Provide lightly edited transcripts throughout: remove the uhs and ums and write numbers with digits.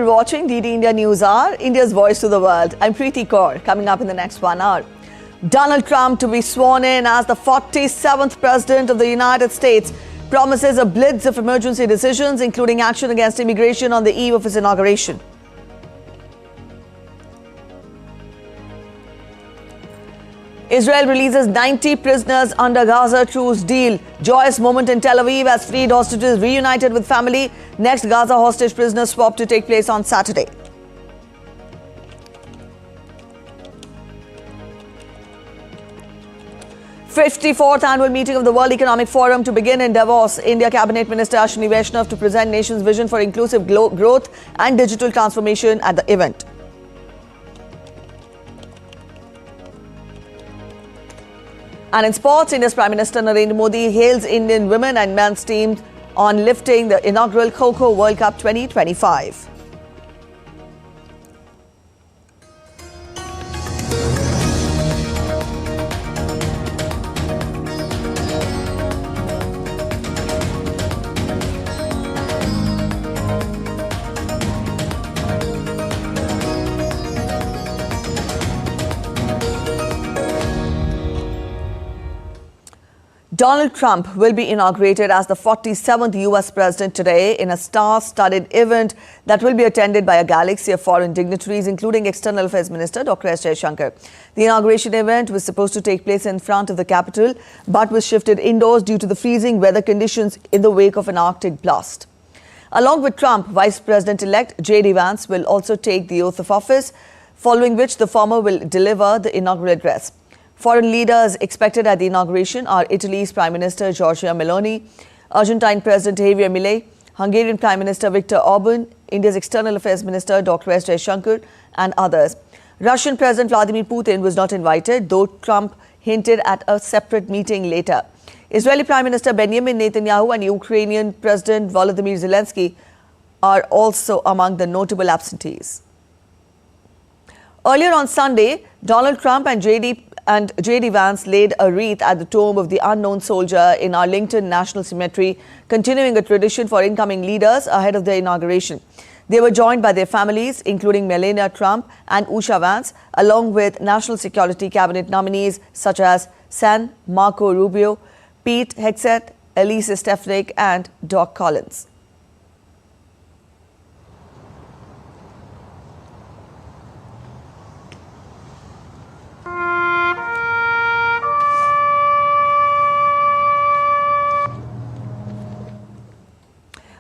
You're watching DD India News Hour, India's voice to the world. I'm Preeti Kaur. Coming up in the next 1 hour, Donald Trump to be sworn in as the 47th President of the United States promises a blitz of emergency decisions, including action against immigration on the eve of his inauguration. Israel releases 90 prisoners under Gaza truce deal. Joyous moment in Tel Aviv as freed hostages reunited with family. Next Gaza hostage prisoner swap to take place on Saturday. '54th annual meeting of the World Economic Forum to begin in Davos. India Cabinet Minister Ashwini Vaishnav to present nation's vision for inclusive growth and digital transformation at the event. And in sports, India's Prime Minister Narendra Modi hails Indian women and men's teams on lifting the inaugural Kho Kho World Cup 2025. Donald Trump will be inaugurated as the 47th US President today in a star-studded event that will be attended by a galaxy of foreign dignitaries, including External Affairs Minister Dr. S. Jaishankar. The inauguration event was supposed to take place in front of the Capitol, but was shifted indoors due to the freezing weather conditions in the wake of an Arctic blast. Along with Trump, Vice President-elect J.D. Vance will also take the oath of office, following which the former will deliver the inaugural address. Foreign leaders expected at the inauguration are Italy's Prime Minister Giorgia Meloni, Argentine President Javier Milei, Hungarian Prime Minister Viktor Orban, India's External Affairs Minister Dr. S. Jaishankar, and others. Russian President Vladimir Putin was not invited, though Trump hinted at a separate meeting later. Israeli Prime Minister Benjamin Netanyahu and Ukrainian President Volodymyr Zelensky are also among the notable absentees. Earlier on Sunday, Donald Trump and J.D. Vance laid a wreath at the tomb of the unknown soldier in Arlington National Cemetery, continuing a tradition for incoming leaders ahead of the inauguration. They were joined by their families, including Melania Trump and Usha Vance, along with national security cabinet nominees such as Marco Rubio, Pete Hegseth, Elise Stefanik, and Doc Collins.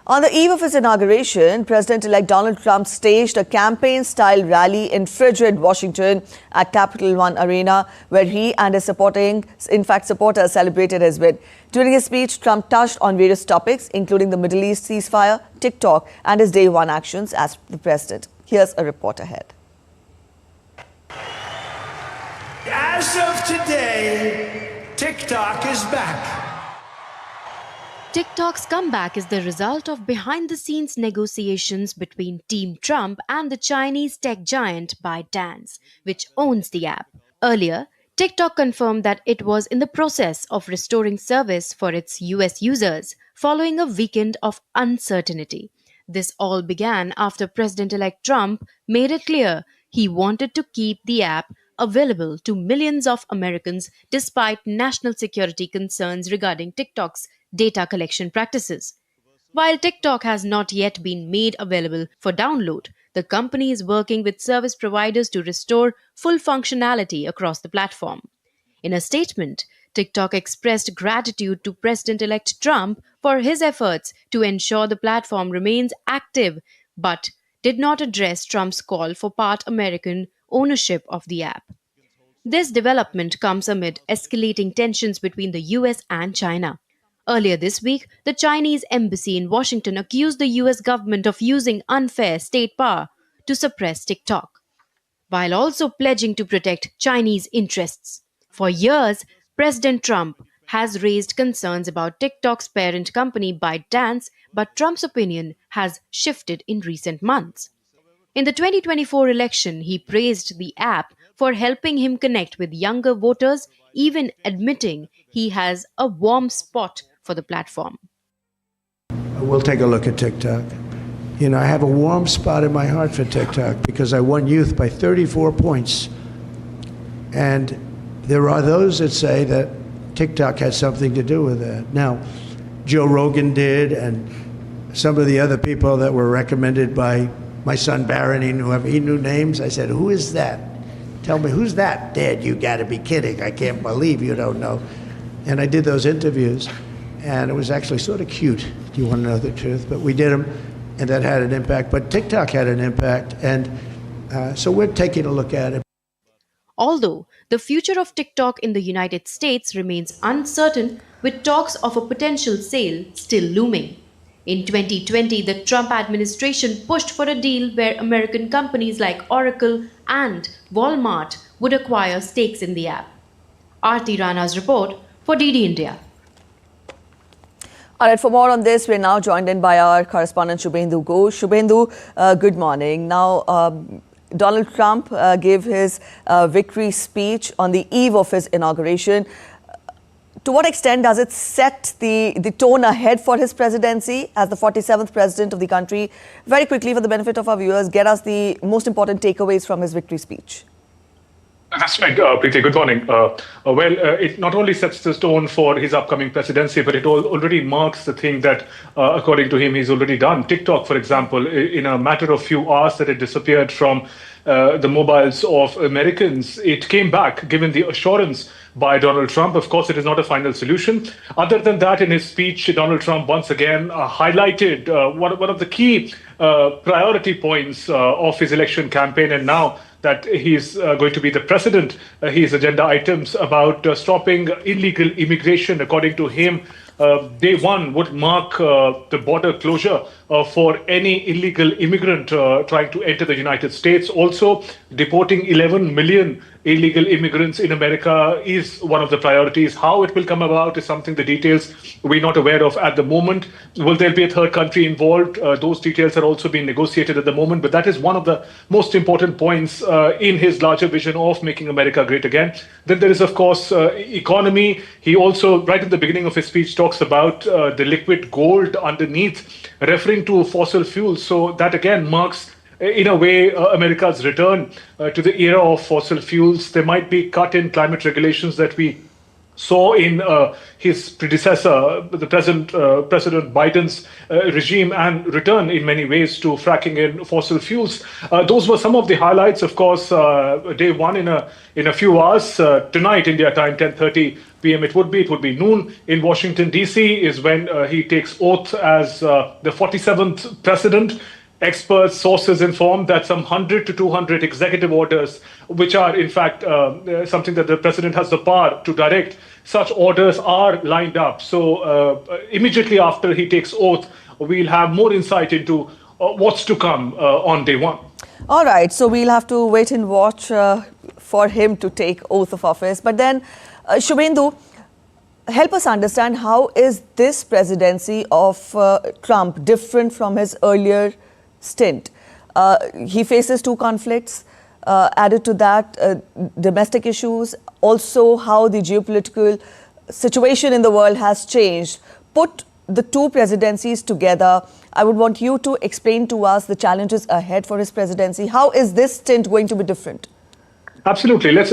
On the eve of his inauguration, President-elect Donald Trump staged a campaign-style rally in frigid Washington at Capital One Arena, where he and his supporters celebrated his win. During his speech, Trump touched on various topics, including the Middle East ceasefire, TikTok, and his day one actions as the president. Here's a report ahead. As of today, TikTok is back. TikTok's comeback is the result of behind-the-scenes negotiations between Team Trump and the Chinese tech giant ByteDance, which owns the app. Earlier, TikTok confirmed that it was in the process of restoring service for its US users following a weekend of uncertainty. This all began after President-elect Trump made it clear he wanted to keep the app available to millions of Americans despite national security concerns regarding TikTok's data collection practices. While TikTok has not yet been made available for download, the company is working with service providers to restore full functionality across the platform. In a statement, TikTok expressed gratitude to President-elect Trump for his efforts to ensure the platform remains active, but did not address Trump's call for part American ownership of the app. This development comes amid escalating tensions between the US and China. Earlier this week, the Chinese embassy in Washington accused the US government of using unfair state power to suppress TikTok, while also pledging to protect Chinese interests. For years, President Trump has raised concerns about TikTok's parent company ByteDance, but Trump's opinion has shifted in recent months. In the 2024 election, he praised the app for helping him connect with younger voters, even admitting he has a warm spot for the platform. We'll take a look at TikTok. You know, I have a warm spot in my heart for TikTok because I won youth by 34 points. And there are those that say that TikTok has something to do with that. Now, Joe Rogan did, and some of the other people that were recommended by my son Barron, he knew names. I said, who is that? Tell me, who's that? Dad, you got to be kidding. I can't believe you don't know. And I did those interviews, and it was actually sort of cute. Do you want to know the truth? But we did them, and that had an impact. But TikTok had an impact, and so we're taking a look at it. Although the future of TikTok in the United States remains uncertain, with talks of a potential sale still looming. In 2020, the Trump administration pushed for a deal where American companies like Oracle and Walmart would acquire stakes in the app. Aarti Rana's report for DD India. All right, for more on this, we're now joined in by our correspondent Shubhendu Ghosh. Shubhendu, good morning. Now, Donald Trump gave his victory speech on the eve of his inauguration. To what extent does it set the tone ahead for his presidency as the 47th president of the country? Very quickly, for the benefit of our viewers, get us the most important takeaways from his victory speech. That's right, Preeti. Good morning. It not only sets the tone for his upcoming presidency, but it already marks the thing that, according to him, he's already done. TikTok, for example, in a matter of few hours that it disappeared from the mobiles of Americans, it came back, given the assurance by Donald Trump. Of course, it is not a final solution. Other than that, in his speech, Donald Trump once again highlighted one of the key priority points of his election campaign, and now that he's going to be the president, his agenda items about stopping illegal immigration. According to him, day one would mark the border closure for any illegal immigrant trying to enter the United States. Also, deporting 11 million illegal immigrants in America is one of the priorities. How it will come about is something, the details we're not aware of at the moment. Will there be a third country involved? Those details are also being negotiated at the moment, but that is one of the most important points in his larger vision of making America great again. Then there is, of course, economy. He also, right at the beginning of his speech, talks about the liquid gold underneath, referring to fossil fuels. So that again marks, in a way, America's return to the era of fossil fuels. There might be cut in climate regulations that we saw in his predecessor, the President Biden's regime, and return in many ways to fracking in fossil fuels. Those were some of the highlights. Of course, day one in a few hours, tonight, India time, 10:30 p.m. It would be noon in Washington, D.C. is when he takes oath as the 47th president. Experts, sources inform that some 100 to 200 executive orders, which are in fact something that the president has the power to direct, such orders are lined up. So immediately after he takes oath, we'll have more insight into what's to come on day one. All right, so we'll have to wait and watch for him to take oath of office. But then, Shubhendu, help us understand, how is this presidency of Trump different from his earlier stint? He faces two conflicts. Added to that, domestic issues, also how the geopolitical situation in the world has changed. Put the two presidencies together, I would want you to explain to us the challenges ahead for his presidency. How is this stint going to be different? Absolutely. Let's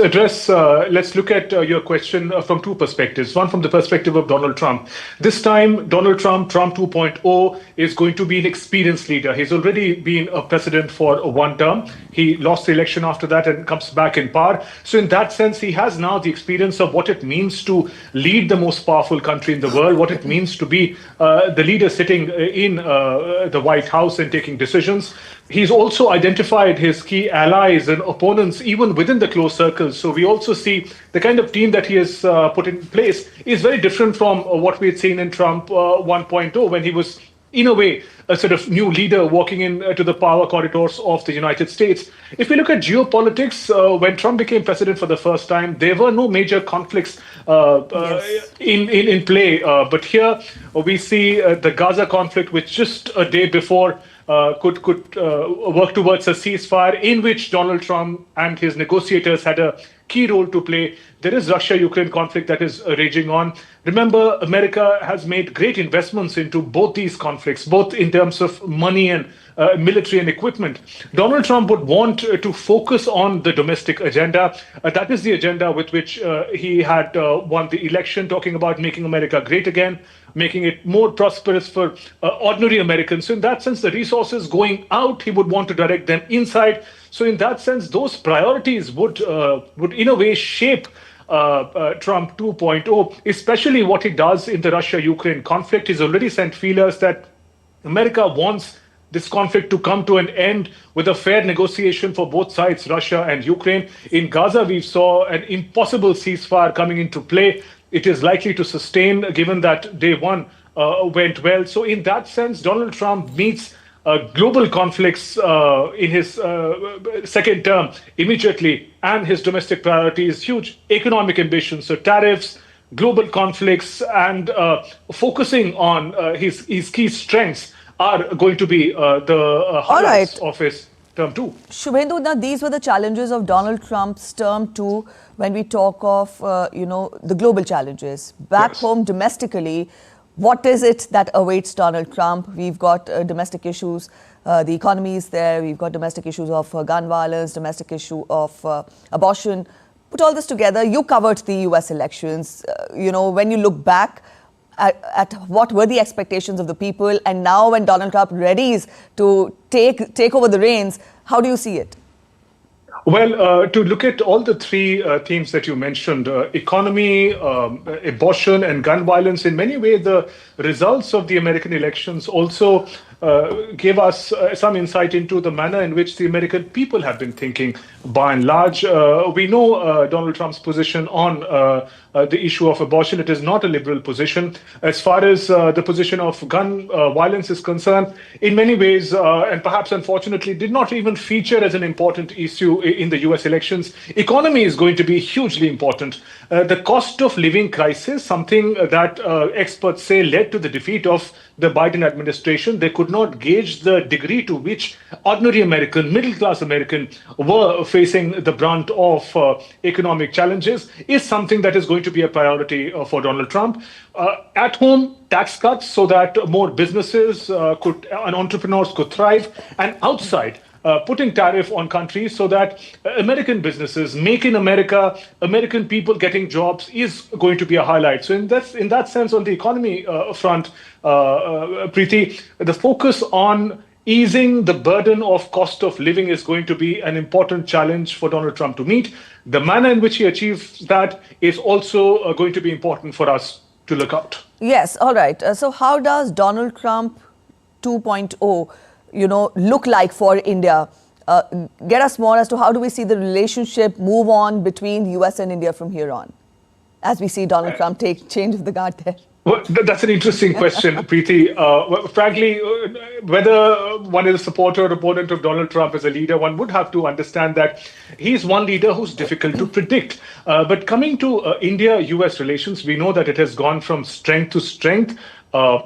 look at your question from two perspectives. One, from the perspective of Donald Trump. This time, Donald Trump 2.0, is going to be an experienced leader. He's already been a president for one term. He lost the election after that and comes back in power. So in that sense, he has now the experience of what it means to lead the most powerful country in the world, what it means to be the leader sitting in the White House and taking decisions. He's also identified his key allies and opponents even within the close circles. So we also see the kind of team that he has put in place is very different from what we had seen in Trump 1.0, when he was, in a way, a sort of new leader walking into the power corridors of the United States. If we look at geopolitics, when Trump became president for the first time, there were no major conflicts in play. But here we see the Gaza conflict, which just a day before could work towards a ceasefire, in which Donald Trump and his negotiators had a key role to play. There is Russia-Ukraine conflict that is raging on. Remember, America has made great investments into both these conflicts, both in terms of money and military and equipment. Donald Trump would want to focus on the domestic agenda. That is the agenda with which he had won the election, talking about making America great again, making it more prosperous for ordinary Americans. So in that sense, the resources going out, he would want to direct them inside. So in that sense, those priorities would in a way shape Trump 2.0, especially what he does in the Russia-Ukraine conflict. He's already sent feelers that America wants this conflict to come to an end with a fair negotiation for both sides, Russia and Ukraine. In Gaza, we saw an impossible ceasefire coming into play. It is likely to sustain, given that day one went well. So in that sense, Donald Trump meets global conflicts in his second term immediately, and his domestic priorities, huge economic ambitions, so tariffs, global conflicts, and focusing on his key strengths are going to be the highlights of his term two. Shubhendu, now these were the challenges of Donald Trump's term two when we talk of, the global challenges. Back home domestically, what is it that awaits Donald Trump? We've got domestic issues, the economy is there, we've got domestic issues of gun violence, domestic issue of abortion. Put all this together, you covered the US elections. When you look back at what were the expectations of the people, and now when Donald Trump readies to take over the reins, how do you see it? Well, to look at all the three themes that you mentioned, economy, abortion, and gun violence, in many ways, the results of the American elections also gave us some insight into the manner in which the American people have been thinking by and large. We know Donald Trump's position on the issue of abortion. It is not a liberal position. As far as the position of gun violence is concerned, in many ways, and perhaps unfortunately, did not even feature as an important issue in the US elections. Economy is going to be hugely important. The cost of living crisis, something that experts say led to the defeat of the Biden administration. They could not gauge the degree to which ordinary American, middle-class American were facing the brunt of economic challenges, is something that is going to be a priority for Donald Trump. At home, tax cuts so that more businesses and entrepreneurs could thrive, and outside, putting tariff on countries so that American businesses, make in America, American people getting jobs is going to be a highlight. So in that sense, on the economy front, Preeti, the focus on easing the burden of cost of living is going to be an important challenge for Donald Trump to meet. The manner in which he achieves that is also going to be important for us to look out. Yes, all right. So how does Donald Trump 2.0 look like for India? Get us more as to how do we see the relationship move on between the US and India from here on, as we see Donald Trump take change of the guard there? Well, that's an interesting question, Preeti. Frankly, whether one is a supporter or opponent of Donald Trump as a leader, one would have to understand that he's one leader who's difficult to predict. But coming to India-US relations, we know that it has gone from strength to strength.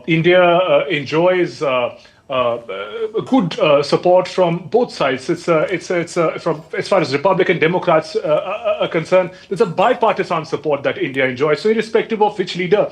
India enjoys good support from both sides. It's from as far as Republican Democrats are concerned, there's a bipartisan support that India enjoys. So irrespective of which leader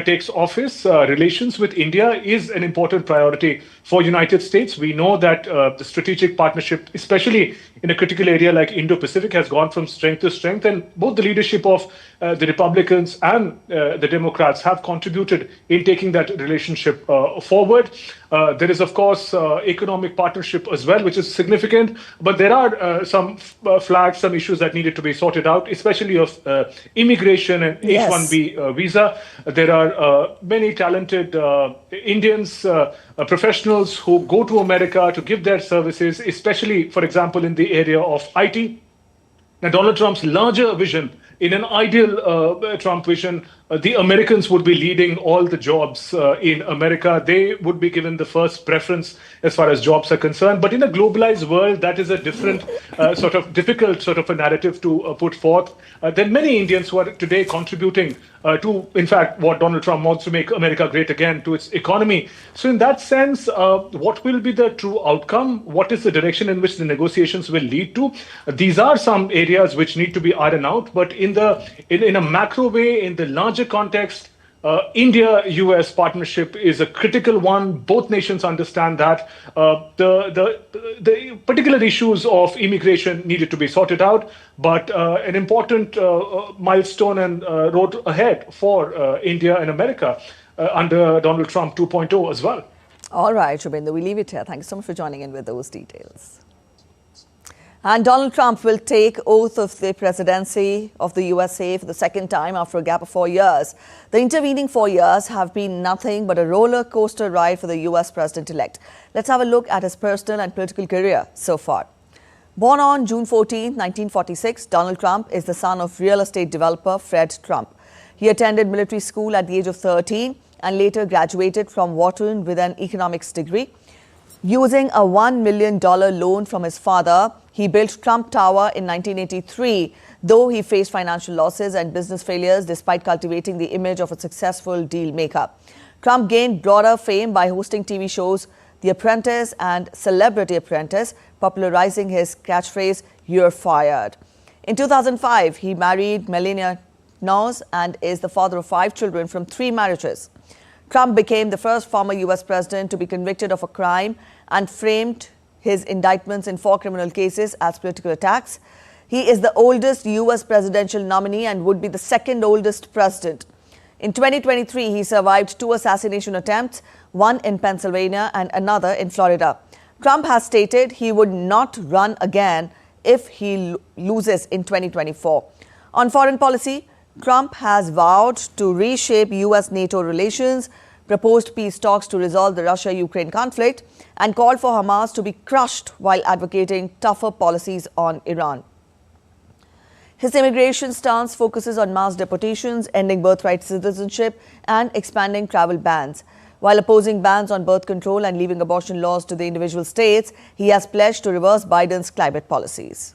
takes office, relations with India is an important priority for United States. We know that the strategic partnership, especially in a critical area like Indo-Pacific, has gone from strength to strength, and both the leadership of the Republicans and the Democrats have contributed in taking that relationship forward. There is, of course, economic partnership as well, which is significant, but there are some flags, some issues that needed to be sorted out, especially of immigration and H-1B visa. There are many talented Indians, professionals who go to America to give their services, especially, for example, in the area of IT. Now, Donald Trump's larger vision, in an ideal Trump vision, the Americans would be leading all the jobs in America. They would be given the first preference as far as jobs are concerned. But in a globalized world, that is a different difficult a narrative to put forth. There are many Indians who are today contributing to, in fact, what Donald Trump wants to make America great again, to its economy. So in that sense, what will be the true outcome? What is the direction in which the negotiations will lead to? These are some areas which need to be ironed out. But in a macro way, in the larger context, India-US partnership is a critical one. Both nations understand that the particular issues of immigration needed to be sorted out, but an important milestone and road ahead for India and America under Donald Trump 2.0 as well. All right, Shubhendu, we leave it here. Thank you so much for joining in with those details. And Donald Trump will take oath of the presidency of the USA for the second time after a gap of 4 years. The intervening 4 years have been nothing but a roller coaster ride for the US president-elect. Let's have a look at his personal and political career so far. Born on June 14, 1946, Donald Trump is the son of real estate developer Fred Trump. He attended military school at the age of 13 and later graduated from Wharton with an economics degree. Using a $1 million loan from his father, he built Trump Tower in 1983, though he faced financial losses and business failures despite cultivating the image of a successful deal maker. Trump gained broader fame by hosting TV shows The Apprentice and Celebrity Apprentice, popularizing his catchphrase, "You're fired." In 2005, he married Melania Knauss and is the father of 5 children from 3 marriages. Trump became the first former US president to be convicted of a crime and framed his indictments in 4 criminal cases as political attacks. He is the oldest US presidential nominee and would be the second oldest president. In 2023, he survived 2 assassination attempts, one in Pennsylvania and another in Florida. Trump has stated he would not run again if he loses in 2024. On foreign policy, Trump has vowed to reshape US-NATO relations, proposed peace talks to resolve the Russia-Ukraine conflict, and called for Hamas to be crushed while advocating tougher policies on Iran. His immigration stance focuses on mass deportations, ending birthright citizenship, and expanding travel bans. While opposing bans on birth control and leaving abortion laws to the individual states, he has pledged to reverse Biden's climate policies.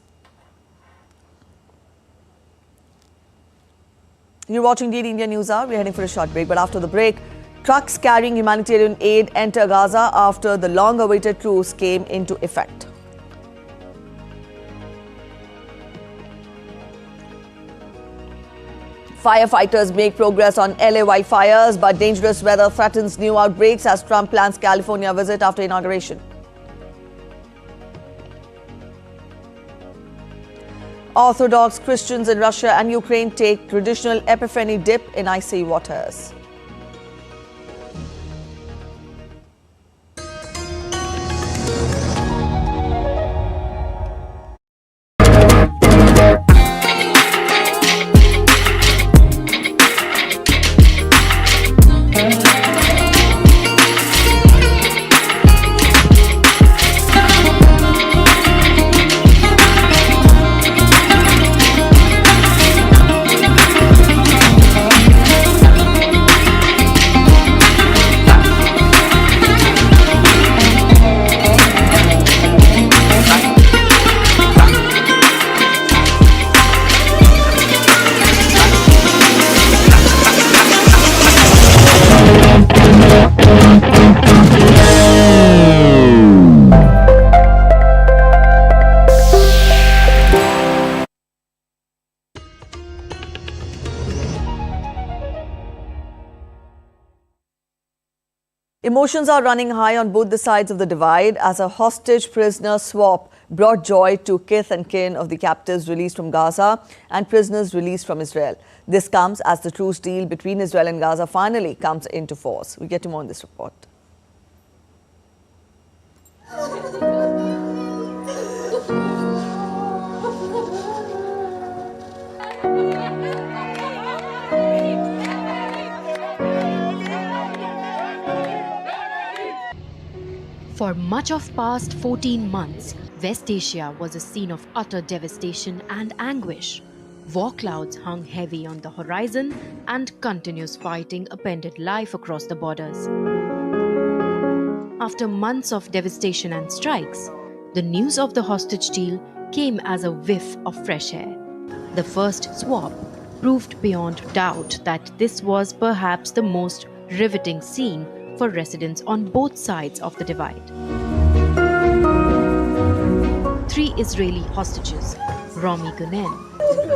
You're watching DD India News Hour. We're heading for a short break, but after the break, trucks carrying humanitarian aid enter Gaza after the long-awaited truce came into effect. Firefighters make progress on LA wildfires, but dangerous weather threatens new outbreaks as Trump plans California visit after inauguration. Orthodox Christians in Russia and Ukraine take traditional Epiphany dip in icy waters. Emotions are running high on both the sides of the divide as a hostage-prisoner swap brought joy to kith and kin of the captives released from Gaza and prisoners released from Israel. This comes as the truce deal between Israel and Gaza finally comes into force. We get to more in this report. For much of past 14 months, West Asia was a scene of utter devastation and anguish. War clouds hung heavy on the horizon and continuous fighting upended life across the borders. After months of devastation and strikes, the news of the hostage deal came as a whiff of fresh air. The first swap proved beyond doubt that this was perhaps the most riveting scene for residents on both sides of the divide. 3 Israeli hostages, Romy Gunen,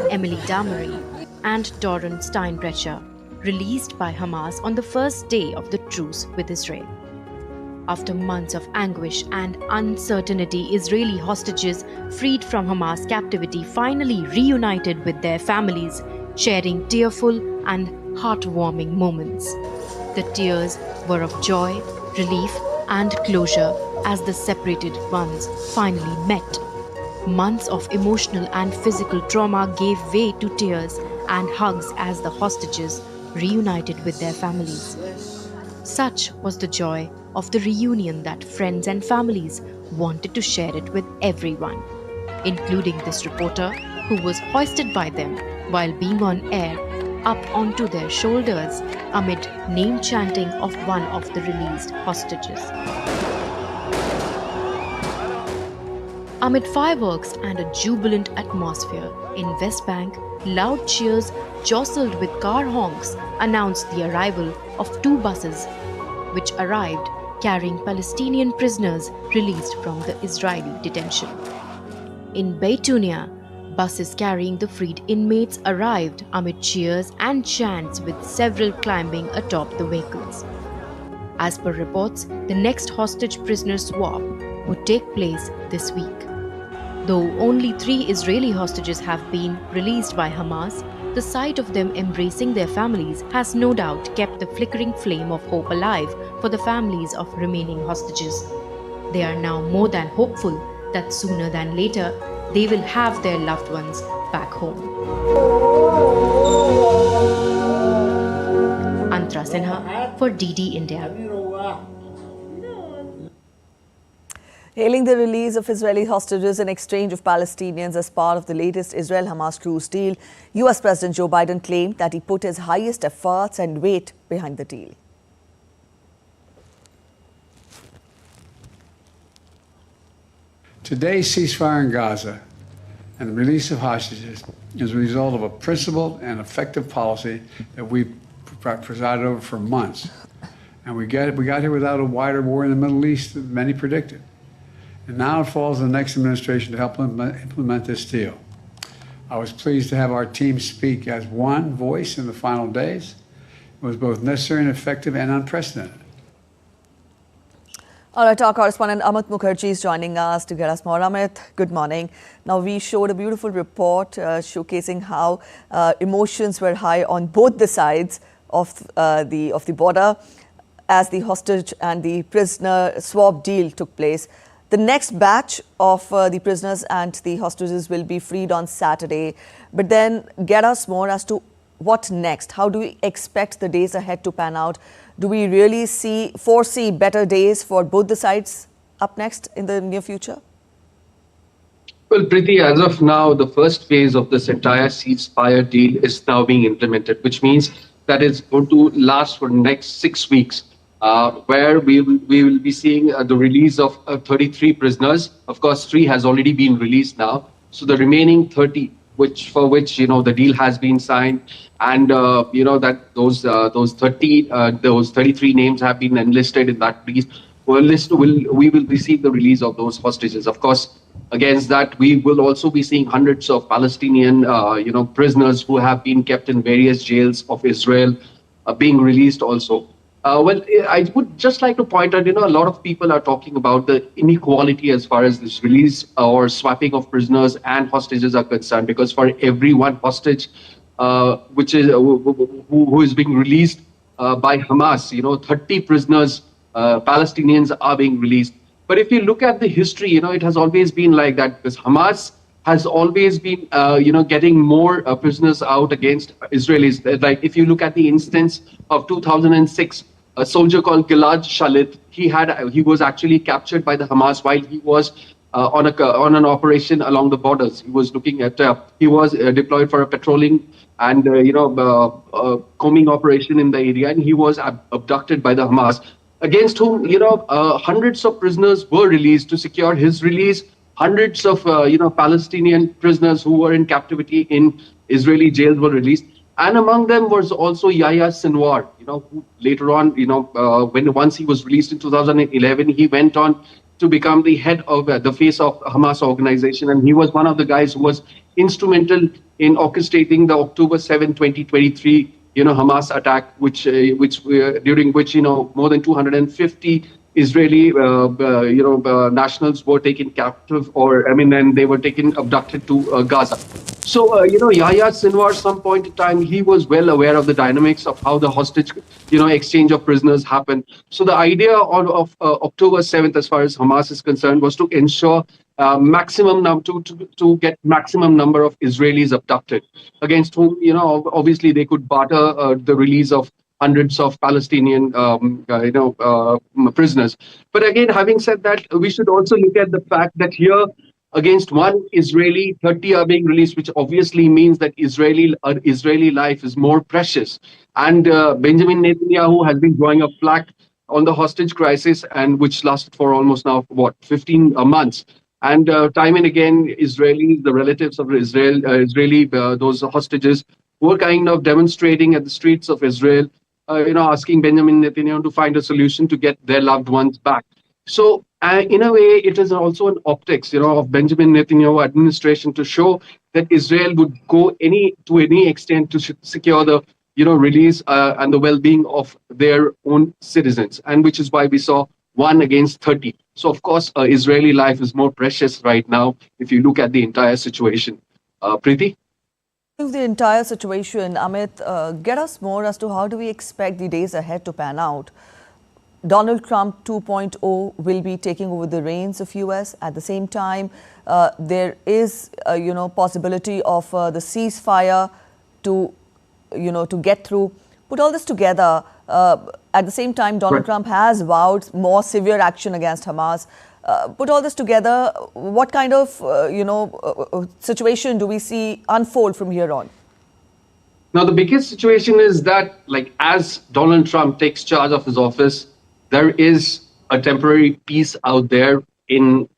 Emily Damery, and Doran Steinbrecher, released by Hamas on the first day of the truce with Israel. After months of anguish and uncertainty, Israeli hostages freed from Hamas captivity finally reunited with their families, sharing tearful and heartwarming moments. The tears were of joy, relief, and closure as the separated ones finally met. Months of emotional and physical trauma gave way to tears and hugs as the hostages reunited with their families. Such was the joy of the reunion that friends and families wanted to share it with everyone, including this reporter who was hoisted by them while being on air up onto their shoulders amid name chanting of one of the released hostages. Amid fireworks and a jubilant atmosphere in West Bank, loud cheers jostled with car honks announced the arrival of 2 buses which arrived carrying Palestinian prisoners released from the Israeli detention. In Beitunia, buses carrying the freed inmates arrived amid cheers and chants with several climbing atop the vehicles. As per reports, the next hostage prisoner swap would take place this week. Though only 3 Israeli hostages have been released by Hamas, the sight of them embracing their families has no doubt kept the flickering flame of hope alive for the families of remaining hostages. They are now more than hopeful that sooner than later they will have their loved ones back home. Antara Sinha for DD India. Hailing the release of Israeli hostages in exchange of Palestinians as part of the latest Israel-Hamas truce deal, US President Joe Biden claimed that he put his highest efforts and weight behind the deal. Today's ceasefire in Gaza and the release of hostages is a result of a principled and effective policy that we've presided over for months. And we got here without a wider war in the Middle East than many predicted. And now it falls on the next administration to help implement this deal. I was pleased to have our team speak as one voice in the final days. It was both necessary and effective and unprecedented. All right, our correspondent Amit Mukherjee is joining us to get us more. Amit, good morning. Now, we showed a beautiful report showcasing how emotions were high on both the sides of the border as the hostage and the prisoner swap deal took place. The next batch of the prisoners and the hostages will be freed on Saturday. But then get us more as to what next? How do we expect the days ahead to pan out? Do we really foresee better days for both the sides up next in the near future? Well, Preeti, as of now, the first phase of this entire ceasefire deal is now being implemented, which means that it's going to last for the next 6 weeks. Where we will be seeing the release of 33 prisoners. Of course, 3 has already been released now. So the remaining 30, for which the deal has been signed, and that those 33 names have been enlisted in that list. We will receive the release of those hostages. Of course, against that, we will also be seeing hundreds of Palestinian prisoners who have been kept in various jails of Israel being released also. Well, I would just like to point out, a lot of people are talking about the inequality as far as this release or swapping of prisoners and hostages are concerned, because for every one hostage, who is being released by Hamas, 30 prisoners, Palestinians are being released. But if you look at the history, it has always been like that, because Hamas has always been, getting more prisoners out against Israelis. Like if you look at the instance of 2006, a soldier called Gilad Shalit, he was actually captured by the Hamas while he was on an operation along the borders. He was looking at, he was deployed for a patrolling and combing operation in the area, and he was abducted by the Hamas, against whom hundreds of prisoners were released. To secure his release, hundreds of Palestinian prisoners who were in captivity in Israeli jails were released. And among them was also Yahya Sinwar, who later on, once he was released in 2011, he went on to become the head of the face of Hamas organization. And he was one of the guys who was instrumental in orchestrating the October 7, 2023 Hamas attack, during which more than 250 Israeli nationals were taken captive, and they were abducted to Gaza. So Yahya Sinwar, some point in time, he was well aware of the dynamics of how the hostage exchange of prisoners happened. So the idea of October 7th, as far as Hamas is concerned, was to ensure to get maximum number of Israelis abducted, against whom obviously they could barter the release of hundreds of Palestinian prisoners. But again, having said that, we should also look at the fact that here, against one Israeli, 30 are being released, which obviously means that Israeli life is more precious. And Benjamin Netanyahu has been drawing a flag on the hostage crisis, and which lasted for almost now 15 months. And time and again, Israelis, the relatives of those hostages, were kind of demonstrating at the streets of Israel, asking Benjamin Netanyahu to find a solution to get their loved ones back. So in a way, it is also an optics, of Benjamin Netanyahu administration to show that Israel would go to any extent to secure the release and the well-being of their own citizens, and which is why we saw 1 against 30. So of course, Israeli life is more precious right now if you look at the entire situation. Preeti? The entire situation, Amit, get us more as to how do we expect the days ahead to pan out. Donald Trump 2.0 will be taking over the reins of US. At the same time, there is possibility of the ceasefire to get through. Put all this together. At the same time, Donald Trump has vowed more severe action against Hamas. Put all this together, what kind of situation do we see unfold from here on? Now, the biggest situation is that, as Donald Trump takes charge of his office, there is a temporary peace out there in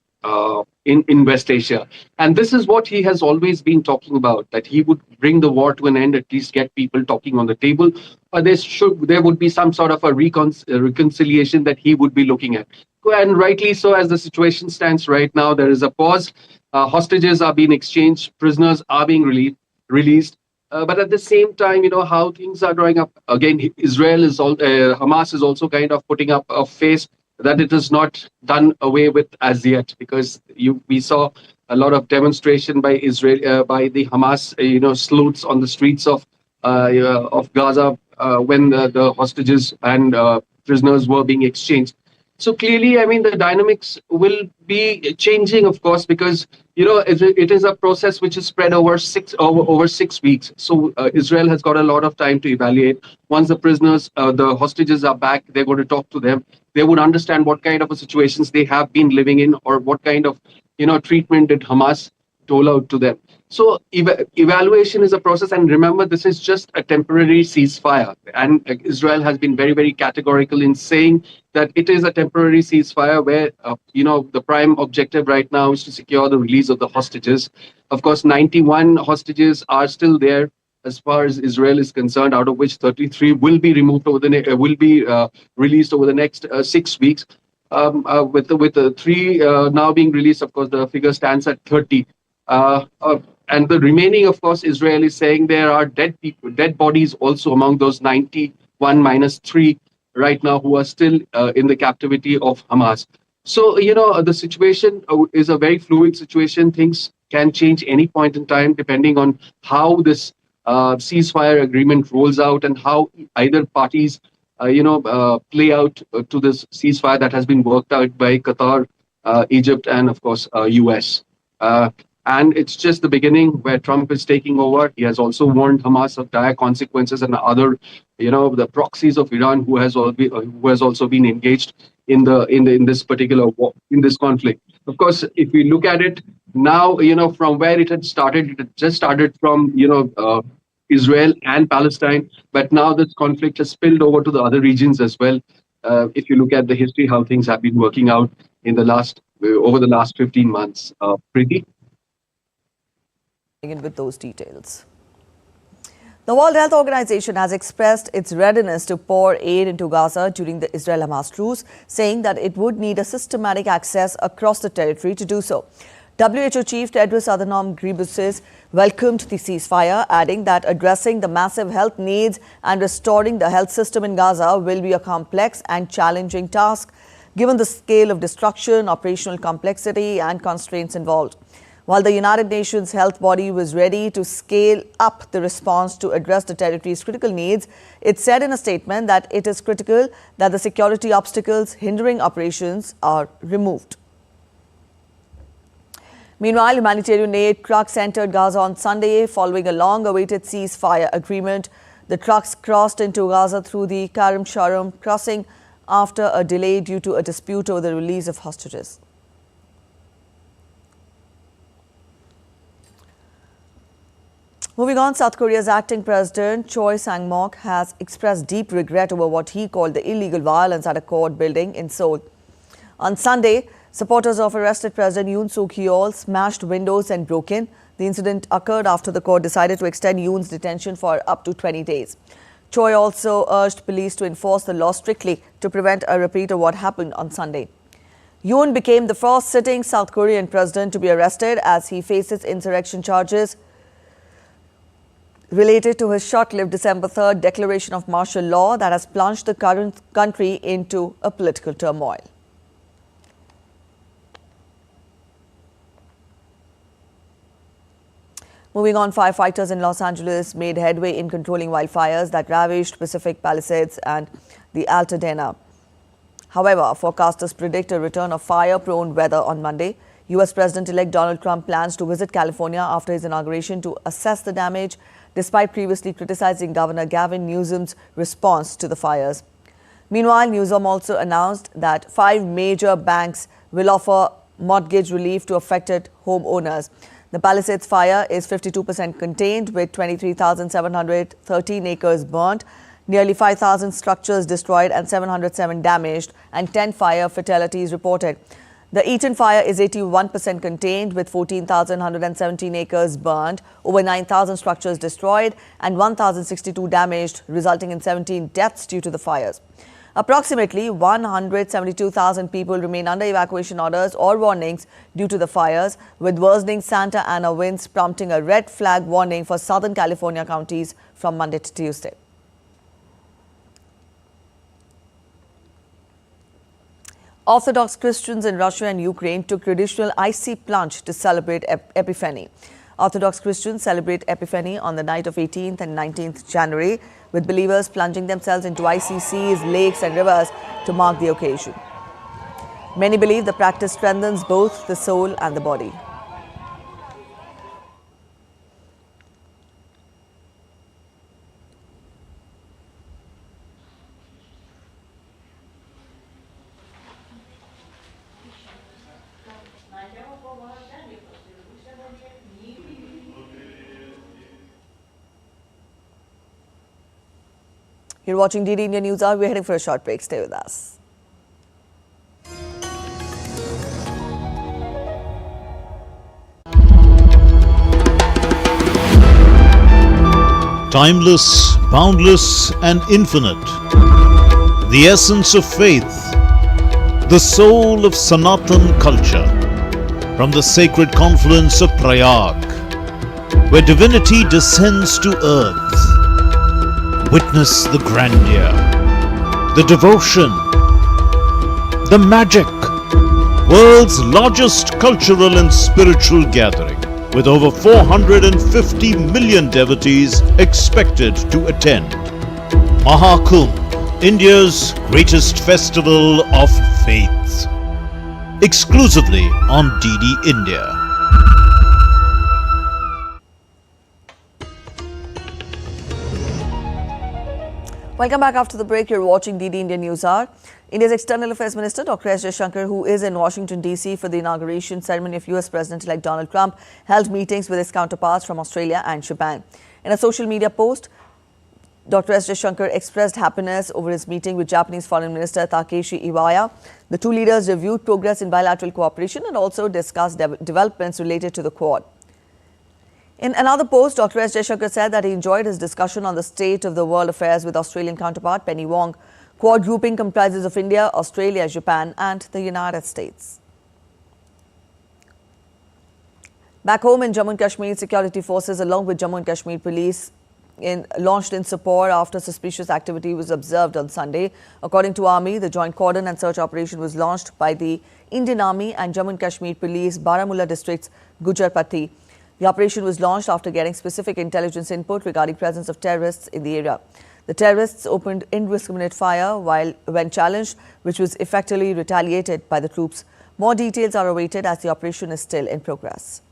West Asia. And this is what he has always been talking about, that he would bring the war to an end, at least get people talking on the table. There would be some sort of a reconciliation that he would be looking at. And rightly so, as the situation stands right now, there is a pause. Hostages are being exchanged, prisoners are being released. But at the same time, how things are drawing up. Again, Hamas is also kind of putting up a face that it is not done away with as yet, because we saw a lot of demonstration by the Hamas, sleuths on the streets of Gaza when the hostages and prisoners were being exchanged. So clearly, the dynamics will be changing, of course, because it is a process which is spread over 6 weeks. So Israel has got a lot of time to evaluate. Once the hostages are back, they're going to talk to them. They would understand what kind of situations they have been living in, or what kind of treatment did Hamas dole out to them. So evaluation is a process, and remember, this is just a temporary ceasefire. And Israel has been very, very categorical in saying that it is a temporary ceasefire where, the prime objective right now is to secure the release of the hostages. Of course, 91 hostages are still there as far as Israel is concerned, out of which 33 will be removed released over the next 6 weeks. With the 3 now being released, of course, the figure stands at 30. And the remaining, of course, Israel is saying there are dead bodies also among those 91 minus 3 right now who are still in the captivity of Hamas. So, the situation is a very fluid situation. Things can change any point in time depending on how this ceasefire agreement rolls out and how either parties, play out to this ceasefire that has been worked out by Qatar, Egypt, and, of course, US. And it's just the beginning where Trump is taking over. He has also warned Hamas of dire consequences, and other, the proxies of Iran who has also been engaged in this particular war, in this conflict. Of course, if we look at it now, from where it had started, it just started from Israel and Palestine, but now this conflict has spilled over to the other regions as well. If you look at the history, how things have been working out over the last 15 months. Preeti? In with those details. The World Health Organization has expressed its readiness to pour aid into Gaza during the Israel-Hamas truce, saying that it would need a systematic access across the territory to do so. WHO Chief Tedros Adhanom Ghebreyesus welcomed the ceasefire, adding that addressing the massive health needs and restoring the health system in Gaza will be a complex and challenging task, given the scale of destruction, operational complexity and constraints involved. While the United Nations health body was ready to scale up the response to address the territory's critical needs, it said in a statement that it is critical that the security obstacles hindering operations are removed. Meanwhile, humanitarian aid trucks entered Gaza on Sunday following a long-awaited ceasefire agreement. The trucks crossed into Gaza through the Karim Shalom crossing after a delay due to a dispute over the release of hostages. Moving on, South Korea's acting president Choi Sang-mok has expressed deep regret over what he called the illegal violence at a court building in Seoul. On Sunday, supporters of arrested President Yoon Suk-yeol smashed windows and broke in. The incident occurred after the court decided to extend Yoon's detention for up to 20 days. Choi also urged police to enforce the law strictly to prevent a repeat of what happened on Sunday. Yoon became the first sitting South Korean president to be arrested as he faces insurrection charges related to his short-lived December 3rd declaration of martial law that has plunged the current country into a political turmoil. Moving on, firefighters in Los Angeles made headway in controlling wildfires that ravaged Pacific Palisades and the Altadena. However, forecasters predict a return of fire-prone weather on Monday. U.S. President-elect Donald Trump plans to visit California after his inauguration to assess the damage, despite previously criticizing Governor Gavin Newsom's response to the fires. Meanwhile, Newsom also announced that 5 major banks will offer mortgage relief to affected homeowners. The Palisades fire is 52% contained, with 23,713 acres burnt, nearly 5,000 structures destroyed and 707 damaged, and 10 fire fatalities reported. The Eaton fire is 81% contained, with 14,117 acres burned, over 9,000 structures destroyed and 1,062 damaged, resulting in 17 deaths due to the fires. Approximately 172,000 people remain under evacuation orders or warnings due to the fires, with worsening Santa Ana winds prompting a red flag warning for Southern California counties from Monday to Tuesday. Orthodox Christians in Russia and Ukraine took traditional icy plunge to celebrate Epiphany. Orthodox Christians celebrate Epiphany on the night of 18th and 19th January, with believers plunging themselves into icy seas, lakes and rivers to mark the occasion. Many believe the practice strengthens both the soul and the body. You're watching DD India News Hour. We're heading for a short break. Stay with us. Timeless, boundless and infinite. The essence of faith. The soul of Sanatan culture. From the sacred confluence of Prayag, where divinity descends to earth. Witness the grandeur, the devotion, the magic. World's largest cultural and spiritual gathering, with over 450 million devotees expected to attend. Maha Kumbh, India's greatest festival of faith. Exclusively on DD India. Welcome back after the break. You're watching DD India News Hour. India's External Affairs Minister Dr. S. Jaishankar, who is in Washington, D.C. for the inauguration ceremony of U.S. President-elect Donald Trump, held meetings with his counterparts from Australia and Japan. In a social media post, Dr. S. Jaishankar expressed happiness over his meeting with Japanese Foreign Minister Takeshi Iwaya. The two leaders reviewed progress in bilateral cooperation and also discussed developments related to the Quad. In another post, Dr. S. Jaishankar said that he enjoyed his discussion on the state of the world affairs with Australian counterpart Penny Wong. Quad grouping comprises of India, Australia, Japan and the United States. Back home in Jammu and Kashmir, security forces along with Jammu and Kashmir police launched in Sopore after suspicious activity was observed on Sunday. According to Army, the joint cordon and search operation was launched by the Indian Army and Jammu and Kashmir Police, Baramulla district's Gujarpati. The operation was launched after getting specific intelligence input regarding presence of terrorists in the area. The terrorists opened indiscriminate fire when challenged, which was effectively retaliated by the troops. More details are awaited as the operation is still in progress.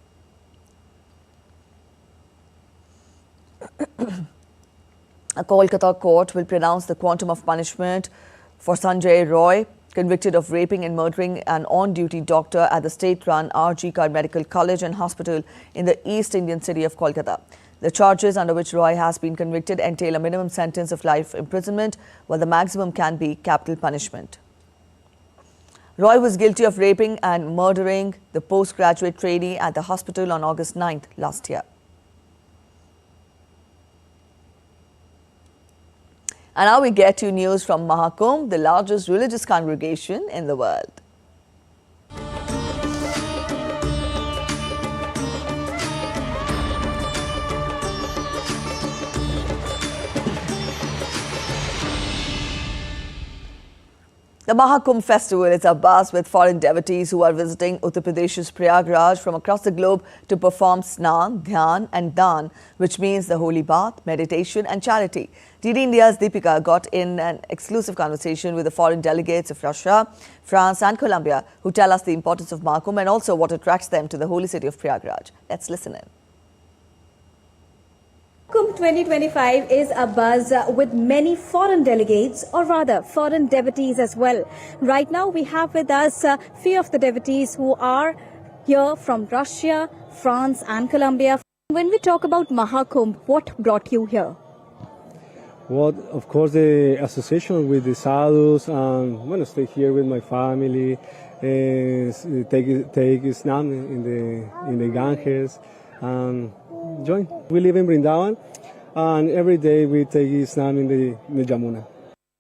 A Kolkata court will pronounce the quantum of punishment for Sanjay Roy, convicted of raping and murdering an on-duty doctor at the state-run R.G. Kar Medical College and Hospital in the East Indian city of Kolkata. The charges under which Roy has been convicted entail a minimum sentence of life imprisonment, while the maximum can be capital punishment. Roy was guilty of raping and murdering the postgraduate trainee at the hospital on August 9th last year. And now we get to news from Maha Kumbh, the largest religious congregation in the world. The Maha Kumbh festival is abuzz with foreign devotees who are visiting Uttar Pradesh's Prayagraj from across the globe to perform Snan, Dhyan and Dan, which means the holy bath, meditation and charity. DD India's Deepika got in an exclusive conversation with the foreign delegates of Russia, France and Colombia who tell us the importance of Maha Kumbh and also what attracts them to the holy city of Prayagraj. Let's listen in. Kumbh 2025 is abuzz with many foreign delegates, or rather foreign devotees as well. Right now we have with us a few of the devotees who are here from Russia, France and Colombia. When we talk about Maha Kumbh, what brought you here? Well, of course, the association with the sadhus, and stay here with my family, take Snan in the Ganges, and join. We live in Vrindavan, and every day we take Snan in the Jamuna.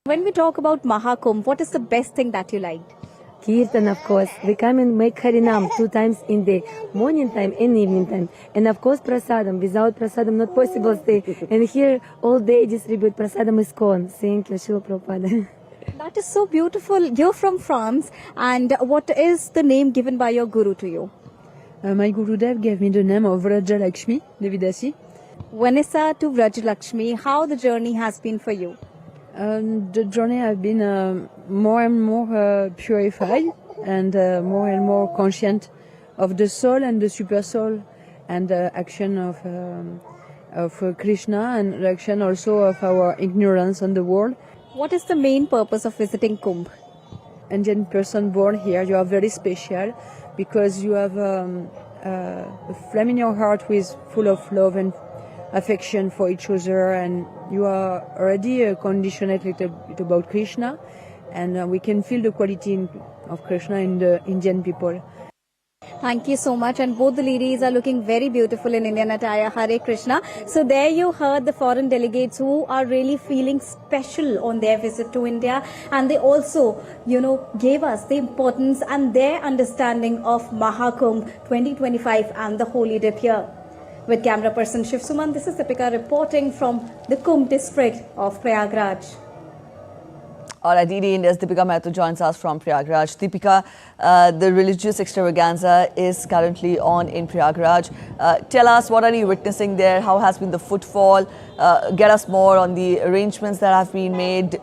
When we talk about Maha Kumbh, what is the best thing that you liked? Kirtan, of course. We come and make Harinam 2 times in the morning time and evening time. And of course Prasadam. Without Prasadam not possible stay. And here all day distribute Prasadam is gone. Thank you, Srila Prabhupada. That is so beautiful. You're from France, and what is the name given by your guru to you? My Gurudev gave me the name of Vrajalakshmi Devidasi. Vanessa to Vrajalakshmi, how the journey has been for you? The journey has been more and more purified and more conscient of the soul and the super soul and the action of Krishna and the action also of our ignorance on the world. What is the main purpose of visiting Kumbh? Indian person born here, you are very special because you have a flame in your heart who is full of love and affection for each other, and you are already conditioned a little bit about Krishna, and we can feel the quality of Krishna in the Indian people. Thank you so much, and both the ladies are looking very beautiful in Indian attire. Hare Krishna. So there you heard the foreign delegates who are really feeling special on their visit to India, and they also, gave us the importance and their understanding of Maha Kumbh 2025 and the holy dip here. With camera person Shiv Suman, this is Deepika reporting from the Kumbh district of Prayagraj. All right, DD India's Deepika Mehta joins us from Prayagraj. Deepika, the religious extravaganza is currently on in Prayagraj. Tell us, what are you witnessing there? How has been the footfall? Get us more on the arrangements that have been made.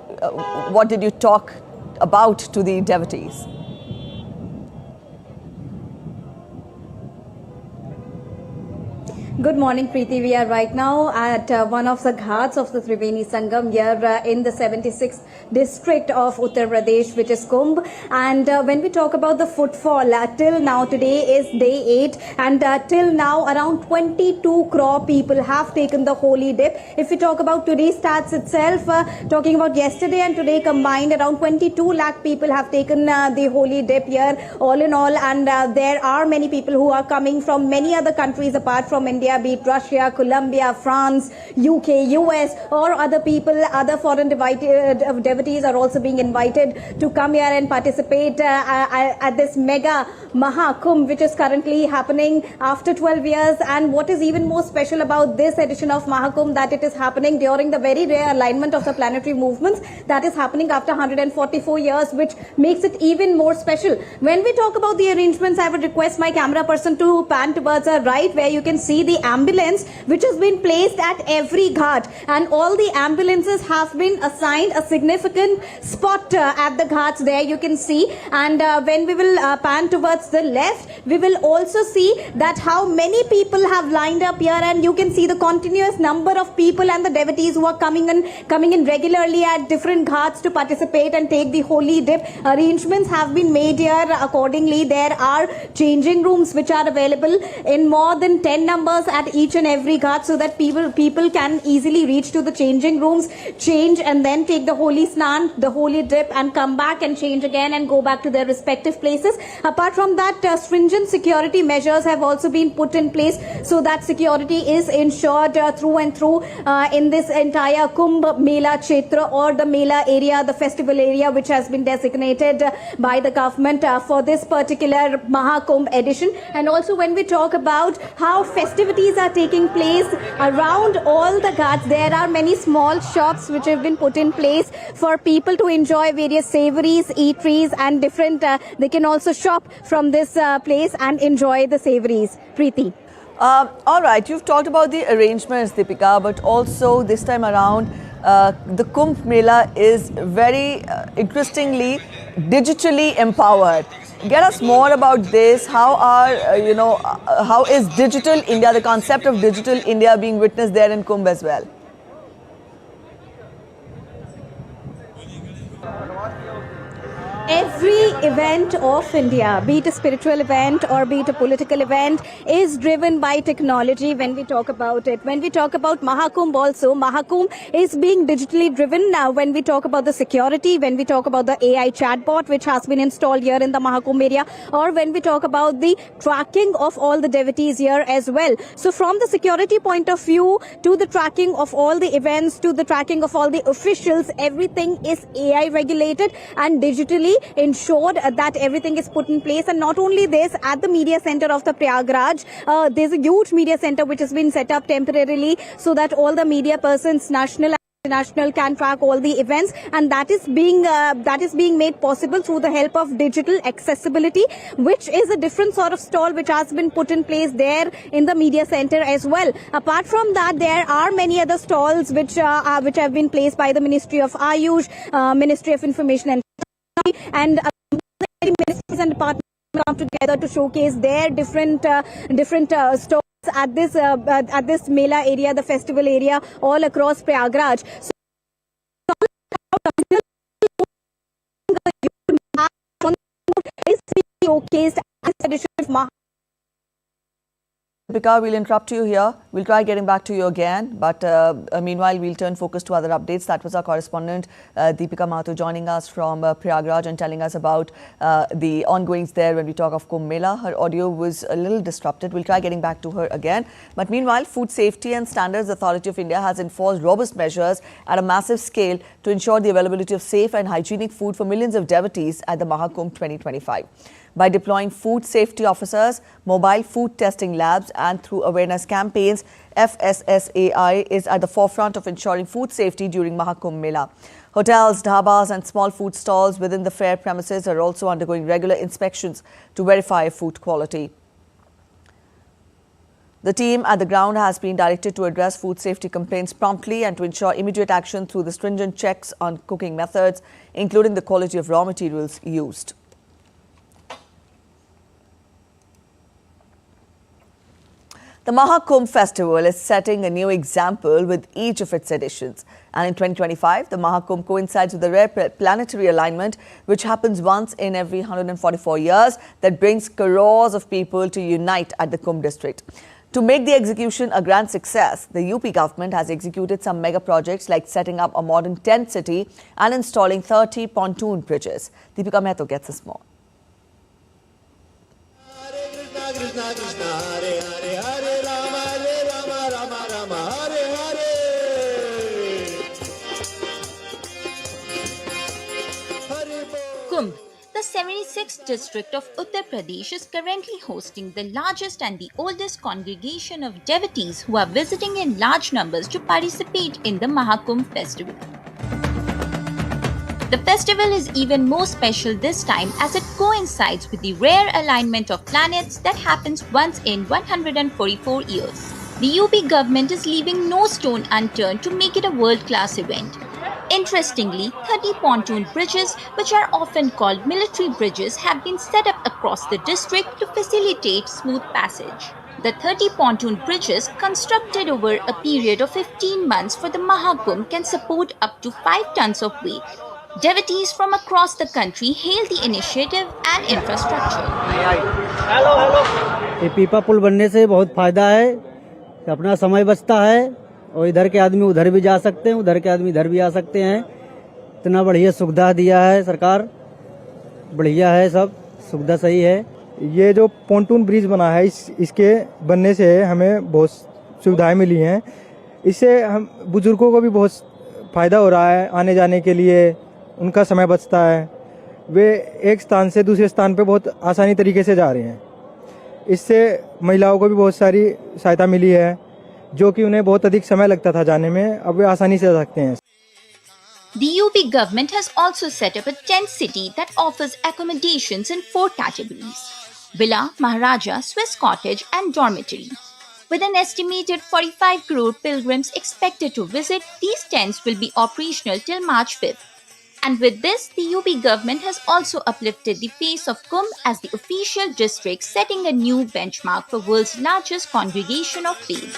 What did you talk about to the devotees? Good morning, Preeti. We are right now at one of the ghats of the Triveni Sangam here in the 76th district of Uttar Pradesh, which is Kumbh. And when we talk about the footfall, till now, today is day 8, and till now around 22 crore people have taken the holy dip. If we talk about today's stats itself, talking about yesterday and today combined, around 22 lakh people have taken the holy dip here, all in all. And there are many people who are coming from many other countries apart from India India, be it Russia, Colombia, France, UK, US, or other people, other foreign devotees are also being invited to come here and participate at this mega Maha Kumbh, which is currently happening after 12 years. And what is even more special about this edition of Maha Kumbh, that it is happening during the very rare alignment of the planetary movements that is happening after 144 years, which makes it even more special. When we talk about the arrangements, I would request my camera person to pan towards the right, where you can see the ambulance which has been placed at every ghat, and all the ambulances have been assigned a significant spot at the ghats there, you can see. And when we will pan towards the left, we will also see that how many people have lined up here, and you can see the continuous number of people and the devotees who are coming in regularly at different ghats to participate and take the holy dip. Arrangements have been made here accordingly. There are changing rooms which are available in more than 10 numbers at each and every ghat, so that people can easily reach to the changing rooms, change, and then take the holy snan, the holy dip, and come back and change again and go back to their respective places. Apart from that, stringent security measures have also been put in place, so that security is ensured through and through in this entire Kumbh Mela Kshetra, or the Mela area, the festival area, which has been designated by the government for this particular Maha Kumbh edition. And also, when we talk about how festivities are taking place around all the ghats, there are many small shops which have been put in place for people to enjoy various savories, eateries, and different, they can also shop from this place and enjoy the savories. Preeti. All right, you've talked about the arrangements, Deepika, but also this time around, the Kumbh Mela is very interestingly digitally empowered. Get us more about this. How how is Digital India, the concept of Digital India, being witnessed there in Kumbh as well? Every event of India, be it a spiritual event or be it a political event, is driven by technology when we talk about it. When we talk about Maha Kumbh also, Maha Kumbh is being digitally driven now. When we talk about the security, when we talk about the AI chatbot which has been installed here in the Maha Kumbh area, or when we talk about the tracking of all the devotees here as well. So from the security point of view, to the tracking of all the events, to the tracking of all the officials, everything is AI regulated and digitally ensured that everything is put in place. And not only this, at the media center of the Prayagraj, there's a huge media center which has been set up temporarily, so that all the media persons, national and international, can track all the events, and that is being made possible through the help of digital accessibility, which is a different sort of stall which has been put in place there in the media center as well. Apart from that, there are many other stalls which have been placed by the Ministry of Ayush, Ministry of Information and ministries and departments come together to showcase their different stalls at this Mela area, the festival area, all across Prayagraj. So, is showcased at this edition of Maha. Deepika, we'll interrupt you here. We'll try getting back to you again. But meanwhile, we'll turn focus to other updates. That was our correspondent, Deepika Mathur, joining us from Prayagraj and telling us about the ongoings there when we talk of Kumbh Mela. Her audio was a little disrupted. We'll try getting back to her again. But meanwhile, Food Safety and Standards Authority of India has enforced robust measures at a massive scale to ensure the availability of safe and hygienic food for millions of devotees at the Maha Kumbh 2025. By deploying food safety officers, mobile food testing labs, and through awareness campaigns, FSSAI is at the forefront of ensuring food safety during Maha Kumbh Mela. Hotels, dhabas, and small food stalls within the fair premises are also undergoing regular inspections to verify food quality. The team at the ground has been directed to address food safety complaints promptly and to ensure immediate action through the stringent checks on cooking methods, including the quality of raw materials used. The Maha Kumbh festival is setting a new example with each of its editions. And in 2025, the Maha Kumbh coincides with the rare planetary alignment, which happens once in every 144 years, that brings crores of people to unite at the Kumbh district. To make the execution a grand success, the UP government has executed some mega projects like setting up a modern tent city and installing 30 pontoon bridges. Deepika Mathur gets us more. Krishna Krishna Hare Hare Hare Rama Hare 76th district of Uttar Pradesh is currently hosting the largest and the oldest congregation of devotees who are visiting in large numbers to participate in the Maha Kumbh festival. The festival is even more special this time as it coincides with the rare alignment of planets that happens once in 144 years. The UP government is leaving no stone unturned to make it a world-class event. Interestingly, 30 pontoon bridges, which are often called military bridges, have been set up across the district to facilitate smooth passage. The 30 pontoon bridges, constructed over a period of 15 months for the Maha Kumbh, can support up to 5 tons of weight. Devotees from across the country hail the initiative and infrastructure. ये पीपा पुल बनने से बहुत फायदा है, अपना समय बचता है और इधर के आदमी उधर भी जा सकते हैं, उधर के आदमी इधर भी आ सकते हैं। इतना बढ़िया सुविधा दिया है सरकार, बढ़िया है, सब सुविधा सही है। ये जो पोंटून ब्रिज बना है इसके बनने से हमें बहुत सुविधाएं मिली हैं। इससे हम बुजुर्गों को भी बहुत फायदा हो रहा है, आने जाने के लिए उनका समय बचता है, वे एक स्थान से दूसरे स्थान पे बहुत आसानी तरीके से जा रहे हैं। इससे महिलाओं को भी बहुत सारी सहायता मिली है, जो कि उन्हें बहुत अधिक समय लगता था जाने में, अब वे आसानी से जा सकते हैं। The UP government has also set up a tent city that offers accommodations in 4 categories: villa, maharaja, Swiss cottage and dormitory. With an estimated 45 crore pilgrims expected to visit, these tents will be operational till March 5th. And with this, the UP government has also uplifted the face of Kumbh as the official district, setting a new benchmark for world's largest congregation of faith.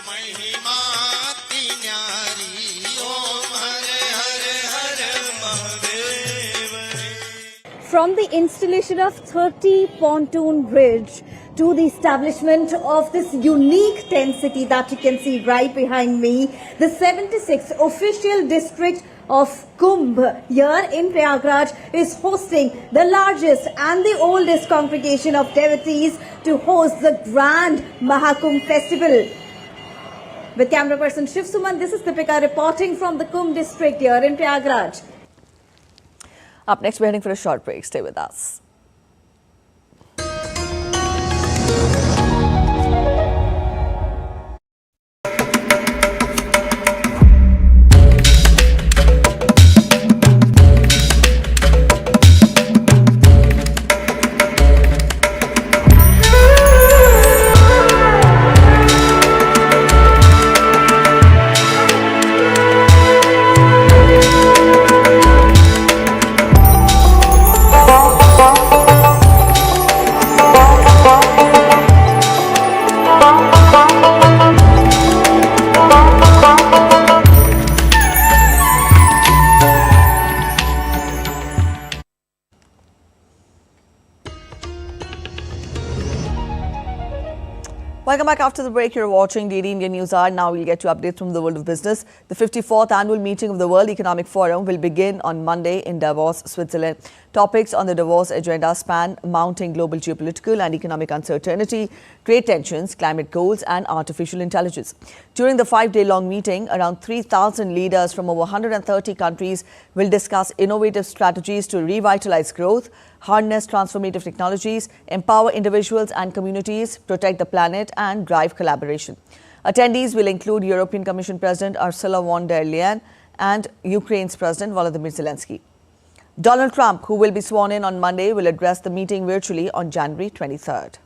From the installation of 30 pontoon bridge to the establishment of this unique tent city that you can see right behind me, the 76th official district of Kumbh here in Prayagraj is hosting the largest and the oldest congregation of devotees to host the grand Maha Kumbh festival. With camera person Shiv Suman, this is Deepika reporting from the Kumbh district here in Prayagraj. Up next, we're heading for a short break. Stay with us. Welcome back after the break. You're watching DD India News Hour. Now we'll get you updates from the world of business. The 54th annual meeting of the World Economic Forum will begin on Monday in Davos, Switzerland. Topics on the Davos agenda span mounting global geopolitical and economic uncertainty, trade tensions, climate goals and artificial intelligence. During the 5-day-long meeting, around 3,000 leaders from over 130 countries will discuss innovative strategies to revitalize growth, harness transformative technologies, empower individuals and communities, protect the planet and drive collaboration. Attendees will include European Commission President Ursula von der Leyen and Ukraine's President Volodymyr Zelensky. Donald Trump, who will be sworn in on Monday, will address the meeting virtually on January 23rd.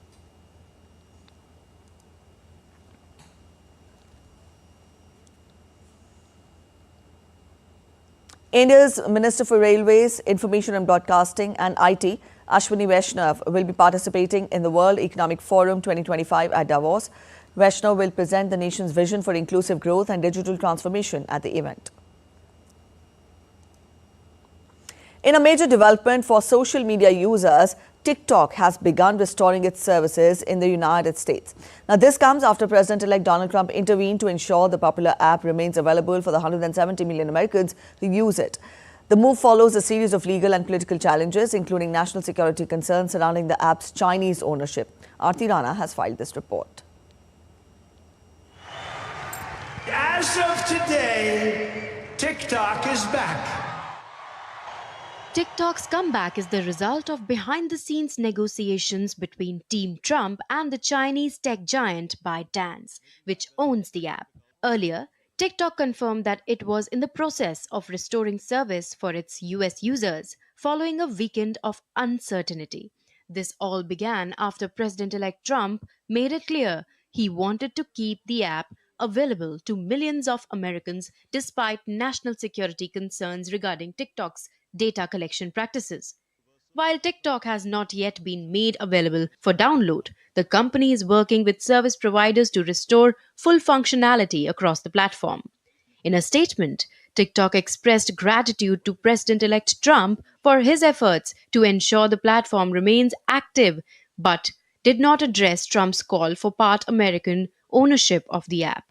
India's Minister for Railways, Information and Broadcasting and IT, Ashwini Vaishnav, will be participating in the World Economic Forum 2025 at Davos. Vaishnav will present the nation's vision for inclusive growth and digital transformation at the event. In a major development for social media users, TikTok has begun restoring its services in the United States. Now, this comes after President-elect Donald Trump intervened to ensure the popular app remains available for the 170 million Americans who use it. The move follows a series of legal and political challenges, including national security concerns surrounding the app's Chinese ownership. Aarti Rana has filed this report. As of today, TikTok is back. TikTok's comeback is the result of behind the scenes negotiations between Team Trump and the Chinese tech giant ByteDance, which owns the app. Earlier, TikTok confirmed that it was in the process of restoring service for its US users following a weekend of uncertainty. This all began after President elect Trump made it clear he wanted to keep the app available to millions of Americans despite national security concerns regarding TikTok's data collection practices. While TikTok has not yet been made available for download, the company is working with service providers to restore full functionality across the platform. In a statement, TikTok expressed gratitude to President elect Trump for his efforts to ensure the platform remains active, but did not address Trump's call for part American ownership of the app.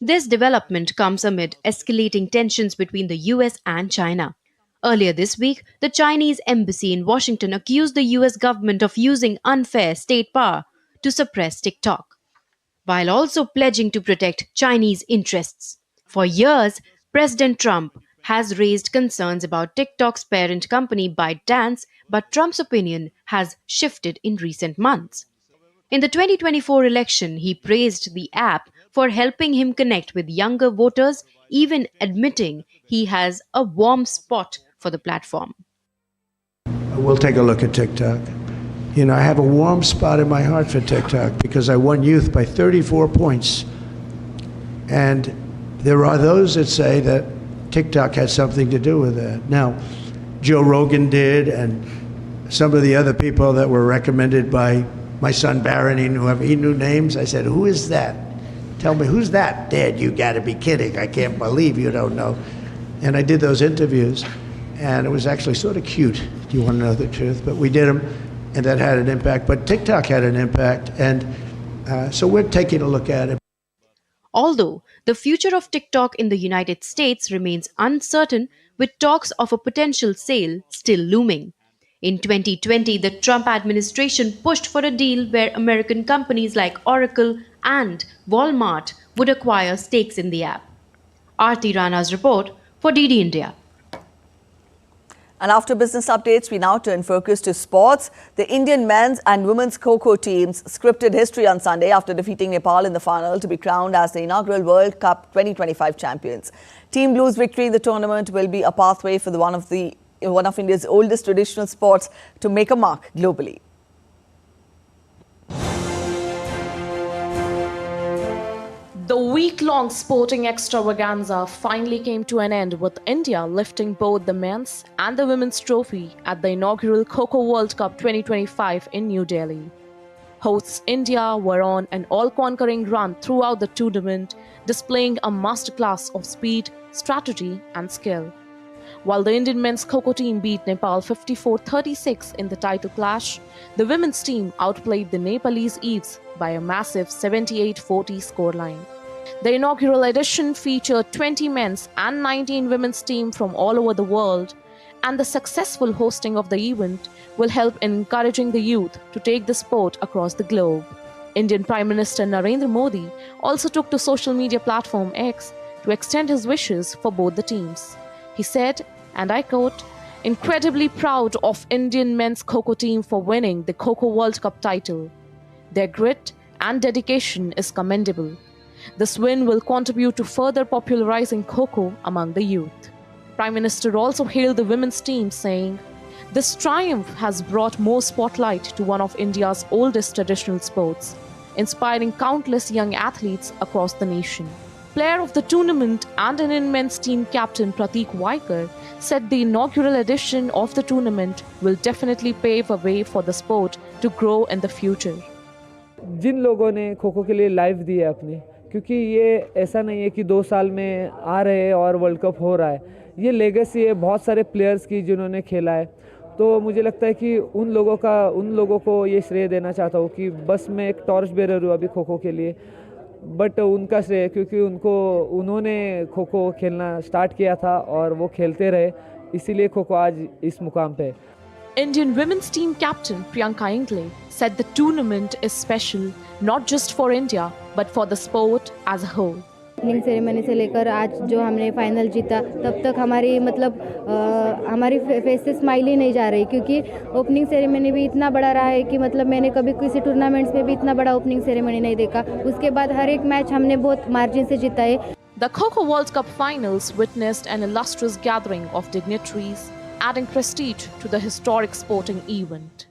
This development comes amid escalating tensions between the US and China. Earlier this week, the Chinese embassy in Washington accused the US government of using unfair state power to suppress TikTok, while also pledging to protect Chinese interests. For years, President Trump has raised concerns about TikTok's parent company ByteDance, but Trump's opinion has shifted in recent months. In the 2024 election, he praised the app for helping him connect with younger voters, even admitting he has a warm spot for the platform. We'll take a look at TikTok. You know, I have a warm spot in my heart for TikTok because I won youth by 34 points. And there are those that say that TikTok had something to do with that. Now, Joe Rogan did, and some of the other people that were recommended by my son Barron, he knew names. I said, who is that? Tell me, who's that? Dad, you gotta be kidding. I can't believe you don't know. And I did those interviews, and it was actually sort of cute. Do you want to know the truth? But we did them, and that had an impact. But TikTok had an impact, and so we're taking a look at it. Although the future of TikTok in the United States remains uncertain, with talks of a potential sale still looming. In 2020, the Trump administration pushed for a deal where American companies like Oracle and Walmart would acquire stakes in the app. Aarti Rana's report for DD India. And after business updates, we now turn focus to sports. The Indian men's and women's Kho Kho teams scripted history on Sunday after defeating Nepal in the final to be crowned as the inaugural World Cup 2025 champions. Team Blue's victory in the tournament will be a pathway for one of India's oldest traditional sports to make a mark globally. The week-long sporting extravaganza finally came to an end with India lifting both the men's and the women's trophy at the inaugural Kho Kho World Cup 2025 in New Delhi. Hosts India were on an all-conquering run throughout the tournament, displaying a masterclass of speed, strategy and skill. While the Indian men's Kho Kho team beat Nepal 54-36 in the title clash, the women's team outplayed the Nepalese Eves by a massive 78-40 scoreline. The inaugural edition featured 20 men's and 19 women's teams from all over the world, and the successful hosting of the event will help in encouraging the youth to take the sport across the globe. Indian Prime Minister Narendra Modi also took to social media platform X to extend his wishes for both the teams. He said, and I quote, "Incredibly proud of Indian men's Kho Kho team for winning the Kho Kho World Cup title. Their grit and dedication is commendable. This win will contribute to further popularizing Kho Kho among the youth." Prime Minister also hailed the women's team, saying, "This triumph has brought more spotlight to one of India's oldest traditional sports, inspiring countless young athletes across the nation." Player of the tournament and Indian men's team captain Pratik Vaikar said the inaugural edition of the tournament will definitely pave a way for the sport to grow in the future. जिन लोगों ने खो खो के लिए life दी है अपनी, क्योंकि ये ऐसा नहीं है कि 2 साल में आ रहे हैं और वर्ल्ड कप हो रहा है, ये लेगेसी है बहुत सारे प्लेयर्स की जिन्होंने खेला है। तो मुझे लगता है कि उन लोगों को ये श्रेय देना चाहता हूँ कि बस मैं एक टॉर्च बेरर हूँ अभी खो खो के लिए, बट उनका श्रेय क्योंकि उन्होंने खो खो खेलना स्टार्ट किया था और वो खेलते रहे, इसीलिए खो खो आज इस मुकाम पे है। Indian women's team captain Priyanka Ingle said the tournament is special not just for India but for the sport as a whole. Opening ceremony से लेकर आज जो हमने फाइनल जीता तब तक हमारी मतलब हमारी फेस से स्माइल ही नहीं जा रही, क्योंकि ओपनिंग सेरेमनी भी इतना बड़ा रहा है कि मतलब मैंने कभी किसी टूर्नामेंट्स में भी इतना बड़ा ओपनिंग सेरेमनी नहीं देखा। उसके बाद हर एक मैच हमने बहुत मार्जिन से जीता है। The Kho Kho World Cup finals witnessed an illustrious gathering of dignitaries, adding prestige to the historic sporting event.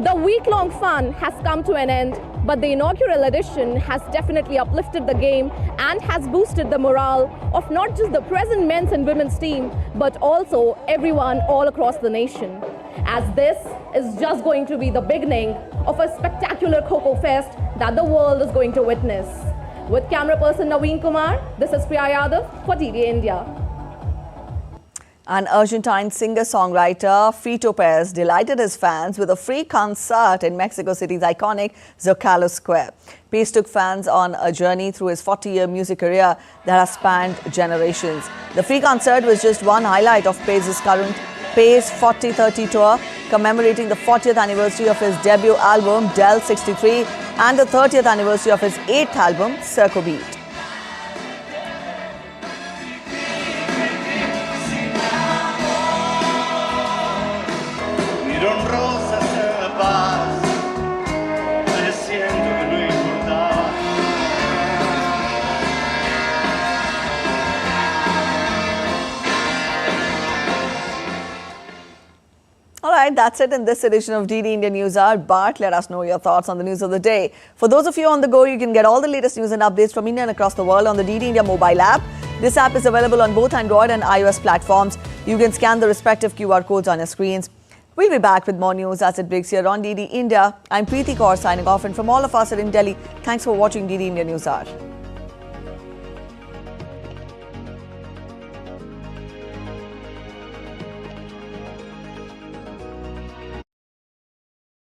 The week-long fun has come to an end, but the inaugural edition has definitely uplifted the game and has boosted the morale of not just the present men's and women's team, but also everyone all across the nation. As this is just going to be the beginning of a spectacular Kho Kho Fest that the world is going to witness. With camera person Naveen Kumar, this is Priya Yadav for DD India. An Argentine singer-songwriter, Fito Páez, delighted his fans with a free concert in Mexico City's iconic Zocalo Square. Páez took fans on a journey through his 40-year music career that has spanned generations. The free concert was just one highlight of Páez's current Páez 40-30 tour, commemorating the 40th anniversary of his debut album, Del 63, and the 30th anniversary of his 8th album, Circo Beat. Alright, that's it in this edition of DD India News Hour. But let us know your thoughts on the news of the day. For those of you on the go, you can get all the latest news and updates from India and across the world on the DD India mobile app. This app is available on both Android and iOS platforms. You can scan the respective QR codes on your screens. We'll be back with more news as it breaks here on DD India. I'm Preeti Kaur signing off, and from all of us at In Delhi, thanks for watching DD India News Hour.